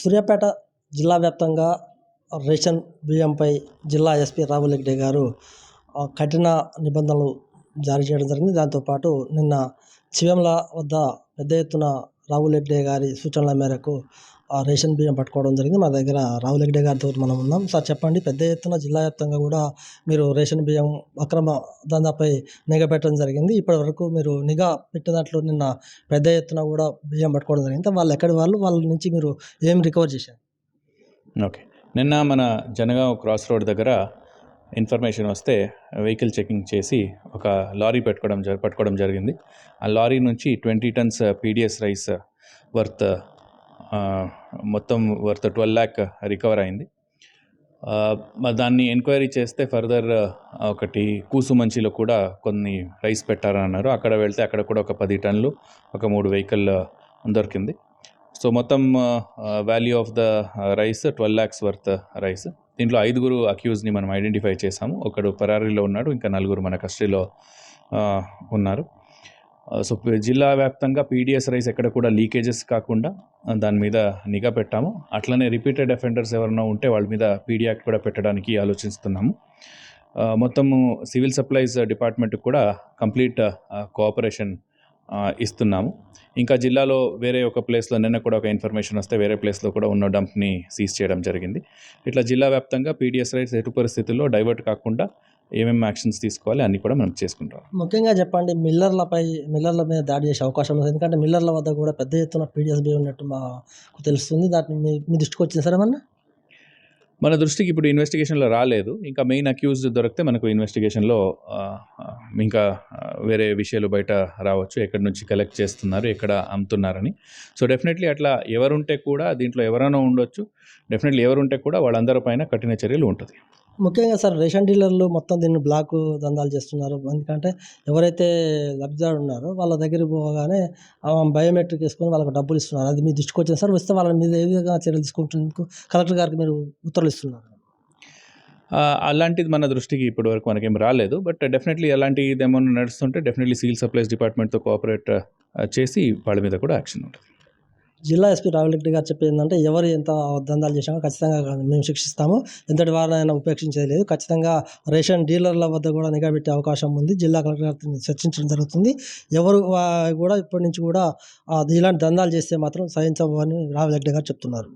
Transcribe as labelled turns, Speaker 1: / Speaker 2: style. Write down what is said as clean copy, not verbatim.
Speaker 1: సూర్యాపేట జిల్లా వ్యాప్తంగా రేషన్ బియ్యంపై జిల్లా ఎస్పీ రాహుల్ హెగ్డే గారు కఠిన నిబంధనలు జారీ చేయడం జరిగింది. దాంతోపాటు నిన్న చివెంల వద్ద పెద్ద ఎత్తున రాహుల్ హెగ్డే గారి సూచనల మేరకు రేషన్ బియ్యం పట్టుకోవడం జరిగింది. మన దగ్గర రాహుల్ హెగ్డే గారితో మనం ఉన్నాం. సార్ చెప్పండి, పెద్ద ఎత్తున జిల్లా వ్యాప్తంగా కూడా మీరు రేషన్ బియ్యం అక్రమ దందాపై నిఘా పెట్టడం జరిగింది. ఇప్పటి వరకు మీరు నిఘా పెట్టినట్లు నిన్న పెద్ద ఎత్తున కూడా బియ్యం పట్టుకోవడం జరిగింది. వాళ్ళు ఎక్కడి వాళ్ళ నుంచి మీరు ఏం రికవర్ చేశారు?
Speaker 2: ఓకే, నిన్న మన జనగాం క్రాస్ రోడ్ దగ్గర ఇన్ఫర్మేషన్ వస్తే వెహికల్ చెకింగ్ చేసి ఒక లారీ పట్టుకోవడం జరిగింది. ఆ లారీ నుంచి 20 tons పీడిఎస్ రైస్ వర్త్ మొత్తం వర్త్ 12 lakh రికవర్ అయింది. దాన్ని ఎంక్వైరీ చేస్తే ఫర్దర్ ఒకటి కూసుమంచిలో కూడా కొన్ని రైస్ పెట్టారని అన్నారు. అక్కడ వెళ్తే అక్కడ కూడా ఒక 10 tons ఒక 3 వెహికల్ దొరికింది. సో మొత్తం value of the rice 12 lakhs worth rice. దీంట్లో 5 అక్యూజ్ని మనం ఐడెంటిఫై చేసాము. ఒకడు పరారీలో ఉన్నాడు, ఇంకా 4 మన కస్టడీలో ఉన్నారు. సో జిల్లా వ్యాప్తంగా పీడిఎస్ రైస్ ఎక్కడ కూడా లీకేజెస్ కాకుండా దాని మీద నిఘా పెట్టాము. అట్లనే రిపీటెడ్ అఫెండర్స్ ఎవరైనా ఉంటే వాళ్ళ మీద పీడీ యాక్ట్ కూడా పెట్టడానికి ఆలోచిస్తున్నాము. మొత్తము సివిల్ సప్లైస్ డిపార్ట్మెంట్కి కూడా కంప్లీట్ కోఆపరేషన్ ఇస్తున్నాము. ఇంకా జిల్లాలో వేరే ఒక ప్లేస్లో నిన్న కూడా ఒక ఇన్ఫర్మేషన్ వస్తే వేరే ప్లేస్లో కూడా ఉన్న డంప్ని సీజ్ చేయడం జరిగింది. ఇట్లా జిల్లా వ్యాప్తంగా పీడిఎస్ రైట్స్ ఎటు పరిస్థితుల్లో డైవర్ట్ కాకుండా ఏమేమి యాక్షన్స్ తీసుకోవాలి అన్నీ కూడా మనం చేసుకుంటాం.
Speaker 1: ముఖ్యంగా చెప్పండి, మిల్లర్ల మీద దాడి చేసే అవకాశం ఉంది. ఎందుకంటే మిల్లర్ల వద్ద కూడా పెద్ద ఎత్తున పీడిఎస్ బియ్యం ఉన్నట్టు మాకు తెలుస్తుంది. దాన్ని మీ దృష్టికి వచ్చింది సార్ ఏమన్నా?
Speaker 2: మన దృష్టికి ఇప్పుడు ఇన్వెస్టిగేషన్లో రాలేదు. ఇంకా మెయిన్ అక్యూజ్డ్ దొరికితే మనకు ఇన్వెస్టిగేషన్లో ఇంకా వేరే విషయాలు బయట రావచ్చు, ఎక్కడి నుంచి కలెక్ట్ చేస్తున్నారు, ఎక్కడ అమ్ముతున్నారని. సో డెఫినెట్లీ అట్లా ఎవరుంటే కూడా దీంట్లో ఎవరైనా ఉండొచ్చు. డెఫినెట్లీ ఎవరుంటే కూడా వాళ్ళందరి పైన కఠిన చర్యలు ఉంటుంది.
Speaker 1: ముఖ్యంగా సార్ రేషన్ డీలర్లు మొత్తం దీన్ని బ్లాక్ దందాలు చేస్తున్నారు. ఎందుకంటే ఎవరైతే లబ్ధిదారు ఉన్నారో వాళ్ళ దగ్గరికి పోగానే బయోమెట్రిక్ వేసుకొని వాళ్ళకి డబ్బులు ఇస్తున్నారు. అది మీ దృష్టికి వచ్చింది సార్? వస్తే వాళ్ళ మీద ఏ విధంగా చర్యలు తీసుకుంటున్నందుకు కలెక్టర్ గారికి మీరు ఉత్తర్వులు ఇస్తున్నారు?
Speaker 2: అలాంటిది మన దృష్టికి ఇప్పటివరకు మనకేం రాలేదు. బట్ డెఫినెట్లీ అలాంటిది ఏమన్నా నడుస్తుంటే డెఫినెట్లీ సివిల్ సప్లైస్ డిపార్ట్మెంట్తో కోఆపరేట్ చేసి వాళ్ళ మీద కూడా యాక్షన్ ఉంటుంది.
Speaker 1: జిల్లా ఎస్పీ రాహుల్ హెగ్డే గారు చెప్పేది ఏంటంటే, ఎవరు ఎంత దందాలు చేసినా ఖచ్చితంగా మేము శిక్షిస్తాము, ఎంతటి వారినైనా ఉపేక్షించేది లేదు. ఖచ్చితంగా రేషన్ డీలర్ల వద్ద కూడా నిఘా పెట్టే అవకాశం ఉంది. జిల్లా కలెక్టర్ గారితో చర్చించడం జరుగుతుంది. ఎవరు కూడా ఇప్పటి నుంచి కూడా ఇలాంటి దందాలు చేస్తే మాత్రం సహించమని రాహుల్ హెగ్డే గారు చెప్తున్నారు.